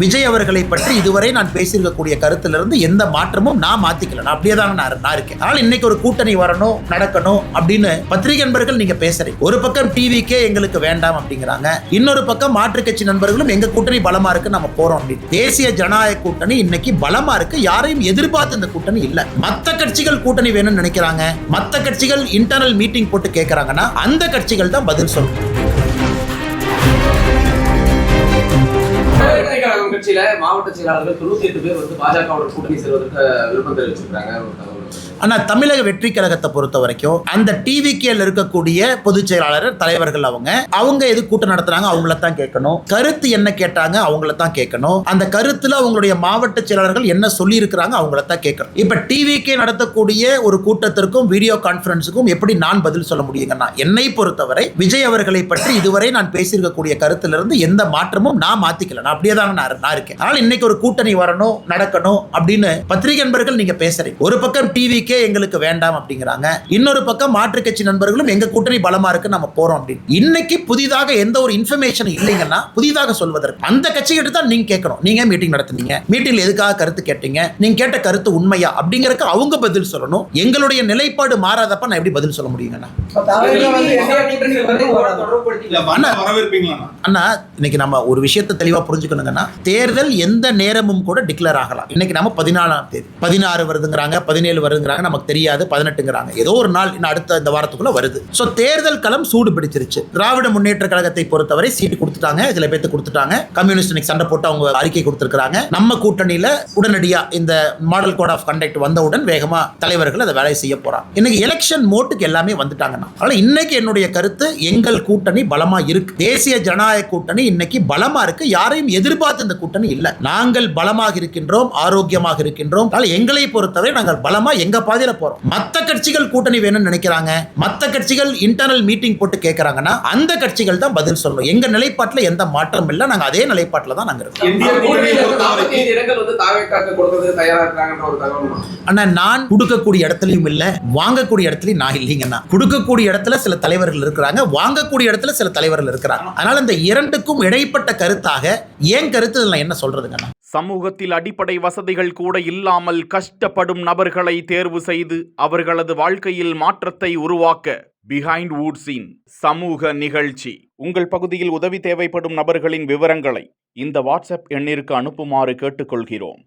விஜய் அவர்களை பற்றி இதுவரை நான் பேசியிருக்கக்கூடிய கருத்திலிருந்து எந்த மாற்றமும் நான் மாத்திக்கல. நான் அப்படியே தான் நான் இருக்கேன். ஆனால் இன்னைக்கு ஒரு கூட்டணி வரணும், நடக்கணும் அப்படின்னு பத்திரிகை நண்பர்கள் நீங்க பேசுறீங்க. ஒரு பக்கம் டிவிக்கே எங்களுக்கு வேண்டாம் அப்படிங்கிறாங்க, இன்னொரு பக்கம் மாற்றுக் கட்சி நண்பர்களும் எங்க கூட்டணி பலமா இருக்கு, நம்ம போறோம் அப்படின்னு. தேசிய ஜனநாயக கூட்டணி இன்னைக்கு பலமா இருக்கு. யாரையும் எதிர்பார்த்து இந்த கூட்டணி இல்ல. மத்த கட்சிகள் கூட்டணி வேணும்னு நினைக்கிறாங்க, மத்த கட்சிகள் இன்டர்னல் மீட்டிங் போட்டு கேட்கறாங்கன்னா அந்த கட்சிகள் தான் பதில் சொல்லணும். கட்சியில மாவட்ட செயலாளர்கள் 98 பேர் வந்து பாஜகவோட கூட்டணி சேர்வதற்கு விருப்பம் தெரிவிச்சிருக்காங்க. ஆனா தமிழக வெற்றி கழகத்தை பொறுத்த வரைக்கும் அந்த டிவிகேல இருக்கக்கூடிய பொதுச் செயலாளர் தலைவர்கள் அவங்க எது கூட்டம் நடத்துறாங்க அவங்கள தான் கேட்கணும். கருத்து என்ன கேட்டாங்க அவங்கள தான் கேட்கணும். அந்த கருத்துல அவங்களுடைய மாவட்ட செயலாளர்கள் என்ன சொல்லி இருக்கிறாங்க அவங்கள தான் கேட்கணும். இப்ப டிவிகே நடத்தக்கூடிய ஒரு கூட்டத்திற்கும் வீடியோ கான்பரன்ஸுக்கும் எப்படி நான் பதில் சொல்ல முடியுங்கன்னா, என்னை பொறுத்தவரை விஜய் அவர்களை பற்றி இதுவரை நான் பேசியிருக்கக்கூடிய கருத்திலிருந்து எந்த மாற்றமும் நான் மாத்திக்கல. நான் அப்படியே தான் நான் இருக்கேன். ஆனால் இன்னைக்கு ஒரு கூட்டணி வரணும், நடக்கணும் அப்படின்னு பத்திரிகை நண்பர்கள் நீங்க பேசுறீங்க. ஒரு பக்கம் டிவி எங்களுக்கு வேண்டாம் அப்படிங்கிறாங்க, இன்னொரு பக்கம் மாற்றுக் கட்சி நண்பர்களும் எங்க கூட்டணி பலமா இருக்கு, நம்ம போறோம் அப்படின்னு. இன்னைக்கு புதிதாக எந்த ஒரு இன்ஃபர்மேஷன் இல்லைங்கன்னா புதிதாக சொல்வதற்கு அந்த கட்சிகிட்ட தான் நீங்க கேட்கணும். நீங்க மீட்டிங் நடத்துனீங்க, மீட்டிங்ல எதுக்காக கருத்து கேட்டீங்க, நீங்க கேட்ட கருத்து உண்மையா அப்படிங்கறதுக்கு அவங்க பதில் சொல்லணும். எங்களுடைய நிலைப்பாடு மாறாதப்ப நான் எப்படி பதில் சொல்ல முடியுங்கண்ணா? அண்ணா இன்னைக்கு நம்ம ஒரு விஷயத்தை தெளிவா புரிஞ்சுக்கணுங்கன்னா, தேர்தல் எந்த நேரமும் கூட டிக்ளேர் ஆகலாம். இன்னைக்கு நம்ம 14ஆம் தேதி 16 வருதுங்கிறாங்க, 17 வருதுங்கிறாங்க, நமக்கு தெரியாது, 18ங்கிறாங்க. ஏதோ ஒரு நாள் அடுத்த இந்த வாரத்துக்குள்ள வருது. சோ தேர்தல் களம் சூடு பிடிச்சிருச்சு. திராவிட முன்னேற்ற கழகத்தை பொறுத்தவரை சீட்டு கொடுத்துட்டாங்க, சில பேருக்கு கொடுத்துட்டாங்க. கம்யூனிஸ்ட் சண்டை போட்டு அவங்க அறிக்கை கொடுத்திருக்காங்க. நம்ம கூட்டணியில உடனடியா இந்த மாடல் கோட் ஆஃப் கண்டக்ட் வந்தவுடன் வேகமா தலைவர்கள் அதை வேலை செய்ய போறாங்க. இன்னைக்கு எலெக்ஷன் மோட்டுக்கு எல்லாமே வந்துட்டாங்கன்னா, அதனால இன்னைக்கு என்னுடைய கருத்து, எங்கள் கூட்டணி பலமா இருக்கு. தேசிய ஜனநாயக கூட்டணி இன்னைக்கு பலமா இருக்கு. யாரையும் எதிர்பார்த்து இந்த கூட்டணி இல்ல. நாங்கள் பலமாக இருக்கின்றோம், ஆரோக்கியமாக இருக்கின்றோம். எங்களை பொறுத்தவரை நாங்கள் பலமா எங்க பாதையில போறோம். மத்த கட்சிகள் கூட்டணி வேணும்னு நினைக்கிறாங்க, மத்த கட்சிகள் இன்டர்னல் மீட்டிங் போட்டு கேட்கறாங்கன்னா அந்த கட்சிகள் தான் பதில் சொல்லணும். எங்க நிலைப்பாட்டுல எந்த மாற்றம் இல்ல. நாங்க அதே நிலைப்பாட்டுல தான் நாங்க இருக்கோம். ஆனா நான் கொடுக்கக்கூடிய இடத்துலயும் இல்ல, வாங்கக்கூடிய இடத்துலயும் நான் இல்லைங்கன்னா. கொடுக்கக்கூடிய இடத்துல சில தலைவர்கள் இருக்கிறாங்க, வாங்கக்கூடிய இடத்துல சில தலைவர்கள் இருக்கிறாங்க. அதனால இந்த இரண்டுக்கும் இடைப்பட்ட கருத்தாக ஏன் கருத்து என்ன சொல்றதுங்கண்ணா? சமூகத்தில் அடிப்படை வசதிகள் கூட இல்லாமல் கஷ்டப்படும் நபர்களை தேர்வு செய்து அவர்களது வாழ்க்கையில் மாற்றத்தை உருவாக்க பிஹைண்ட் வுட்ஸின் சமூக நிகழ்ச்சி. உங்கள் பகுதியில் உதவி தேவைப்படும் நபர்களின் விவரங்களை இந்த வாட்ஸ்அப் எண்ணிற்கு அனுப்புமாறு கேட்டுக்கொள்கிறோம்.